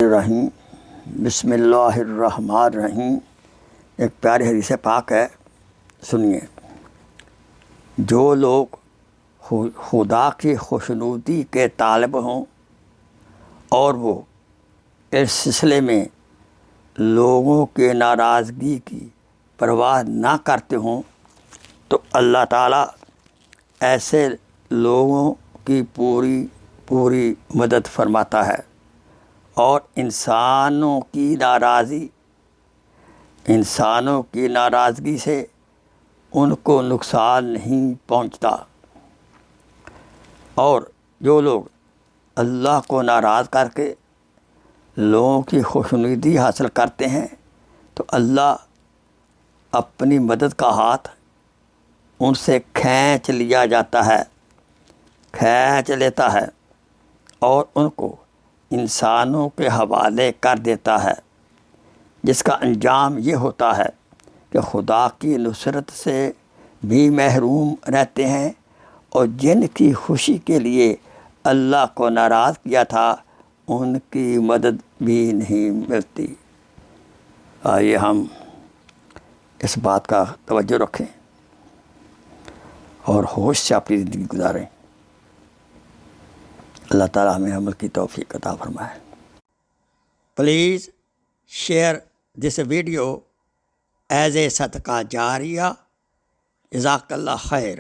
الرحیم بسم اللہ الرحمن الرحیم۔ ایک پیاری حدیث پاک ہے، سنیے۔ جو لوگ خدا کی خوشنودی کے طالب ہوں اور وہ اس سلسلے میں لوگوں کے ناراضگی کی پرواہ نہ کرتے ہوں تو اللہ تعالیٰ ایسے لوگوں کی پوری مدد فرماتا ہے، اور انسانوں کی ناراضگی سے ان کو نقصان نہیں پہنچتا۔ اور جو لوگ اللہ کو ناراض کر کے لوگوں کی خوشنودی حاصل کرتے ہیں تو اللہ اپنی مدد کا ہاتھ ان سے کھینچ لیتا ہے اور ان کو انسانوں کے حوالے کر دیتا ہے، جس کا انجام یہ ہوتا ہے کہ خدا کی نصرت سے بھی محروم رہتے ہیں، اور جن کی خوشی کے لیے اللہ کو ناراض کیا تھا ان کی مدد بھی نہیں ملتی۔ آئیے ہم اس بات کا توجہ رکھیں اور ہوش سے اپنی زندگی گزاریں۔ اللہ تعالیٰ ہمیں عمل کی توفیق عطا فرمائے۔ Please share this video as a صدقہ جاریہ۔ جزاک اللہ خیر۔